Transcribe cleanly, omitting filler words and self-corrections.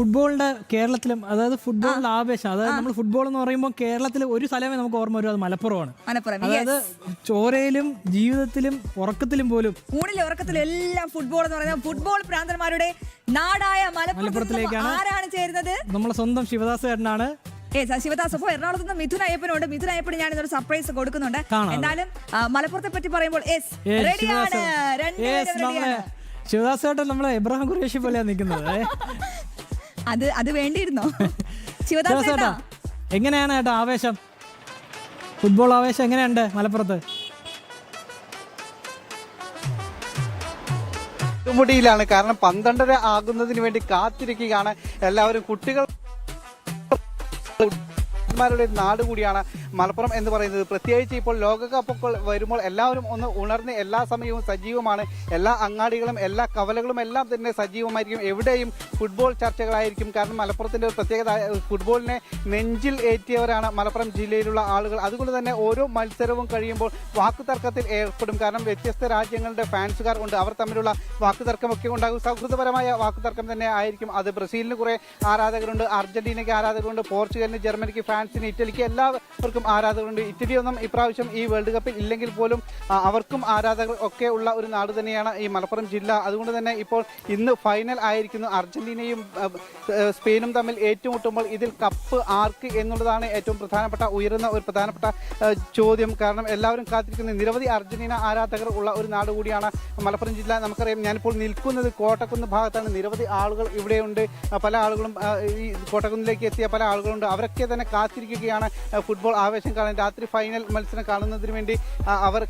ഫുട്ബോളിന്റെ കേരളത്തിലും അതായത് ഫുട്ബോളിന്റെ ആവേശം, അതായത് നമ്മൾ ഫുട്ബോൾ എന്ന് പറയുമ്പോൾ കേരളത്തിൽ ഒരു സ്ഥലമേ നമുക്ക് ഓർമ്മ വരും, അത് മലപ്പുറമാണ്. അതായത് ചോരയിലും ജീവിതത്തിലും ഉറക്കത്തിലും പോലും ഊണിലും ഉറക്കത്തിലും എല്ലാം ഫുട്ബോൾ എന്ന് പറയുന്നത് ഫുട്ബോൾ പ്രാന്തന്മാരുടെ നാടായ മലപ്പുറത്തിലേക്കാണ് ആരാണ് ചേരുന്നത്? നമ്മളെ സ്വന്തം ശിവദാസ് ചേട്ടനാണ്. ശിവദാസ്. അപ്പോൾ എറണാകുളത്ത് നിന്ന് മിഥുൻ അയ്യപ്പനുണ്ട്. മിഥുൻ അയ്യപ്പന് ഞാൻ ഇന്നൊരു സർപ്രൈസ് കൊടുക്കുന്നുണ്ട്. എന്തായാലും മലപ്പുറത്തെ പറ്റി പറയുമ്പോൾ ശിവദാസ് ചേട്ടൻ നമ്മളെ ഇബ്രാഹിം ഖുറേഷി പോലെയാണ് നിൽക്കുന്നത്. അത് വേണ്ടിയിരുന്നോ? ശിവദാസ് ചേട്ടാ എങ്ങനെയാണ് ചേട്ടാ ആവേശം, ഫുട്ബോൾ ആവേശം എങ്ങനെയുണ്ട് മലപ്പുറത്ത്? മുടിയിലാണ്. കാരണം 12:30 ആകുന്നതിന് വേണ്ടി കാത്തിരിക്കുകയാണ് എല്ലാവരും. കുട്ടികൾ രുടെ നാട് കൂടിയാണ് മലപ്പുറം എന്ന് പറയുന്നത്. പ്രത്യേകിച്ച് ഇപ്പോൾ ലോകകപ്പൊക്കെ വരുമ്പോൾ എല്ലാവരും ഒന്ന് ഉണർന്ന് എല്ലാ സമയവും സജീവമാണ്. എല്ലാ അങ്ങാടികളും എല്ലാ കവലകളും എല്ലാം തന്നെ സജീവമായിരിക്കും. എവിടെയും ഫുട്ബോൾ ചർച്ചകളായിരിക്കും. കാരണം മലപ്പുറത്തിൻ്റെ ഒരു പ്രത്യേകത, ഫുട്ബോളിനെ നെഞ്ചിൽ ഏറ്റിയവരാണ് മലപ്പുറം ജില്ലയിലുള്ള ആളുകൾ. അതുകൊണ്ട് തന്നെ ഓരോ മത്സരവും കഴിയുമ്പോൾ വാക്കുതർക്കത്തിൽ ഏർപ്പെടും. കാരണം വ്യത്യസ്ത രാജ്യങ്ങളുടെ ഫാൻസുകാർ ഉണ്ട്, അവർ തമ്മിലുള്ള വാക്കുതർക്കമൊക്കെ ഉണ്ടാകും. സൗഹൃദപരമായ വാക്കുതർക്കം തന്നെ ആയിരിക്കും അത്. ബ്രസീലിന് കുറേ ആരാധകരുണ്ട്, അർജന്റീനയ്ക്ക് ആരാധകരുണ്ട്, പോർച്ചുഗലിന്, ജർമ്മനിക്ക്, ഫ്രാൻസിന്, ഇറ്റലിക്ക് എല്ലാവർക്കും ആരാധകരുണ്ട്. ഇറ്റലിയൊന്നും ഇപ്രാവശ്യം ഈ വേൾഡ് കപ്പിൽ ഇല്ലെങ്കിൽ പോലും അവർക്കും ആരാധകർ ഒക്കെ ഉള്ള ഒരു നാട് തന്നെയാണ് ഈ മലപ്പുറം ജില്ല. അതുകൊണ്ട് തന്നെ ഇപ്പോൾ ഇന്ന് ഫൈനൽ ആയിരിക്കുന്നു. അർജന്റീനയും സ്പെയിനും തമ്മിൽ ഏറ്റുമുട്ടുമ്പോൾ ഇതിൽ കപ്പ് ആർക്ക് എന്നുള്ളതാണ് ഏറ്റവും ഉയരുന്ന ഒരു പ്രധാനപ്പെട്ട ചോദ്യം. കാരണം എല്ലാവരും കാത്തിരിക്കുന്ന നിരവധി അർജന്റീന ആരാധകർ ഉള്ള ഒരു നാട് കൂടിയാണ് മലപ്പുറം ജില്ല. നമുക്കറിയാം, ഞാനിപ്പോൾ നിൽക്കുന്നത് കോട്ടക്കുന്ന് ഭാഗത്താണ്. നിരവധി ആളുകൾ ഇവിടെയുണ്ട്. പല ആളുകളും ഈ കോട്ടക്കുന്നിലേക്ക് എത്തിയ പല ആളുകളുണ്ട്. അവരൊക്കെ തന്നെ കാത്തിരിക്കുകയാണ് ഫുട്ബോൾ ആവേശം കാണാൻ. രാത്രി ഫൈനൽ മത്സരം കാണുന്നതിന് വേണ്ടി അവർ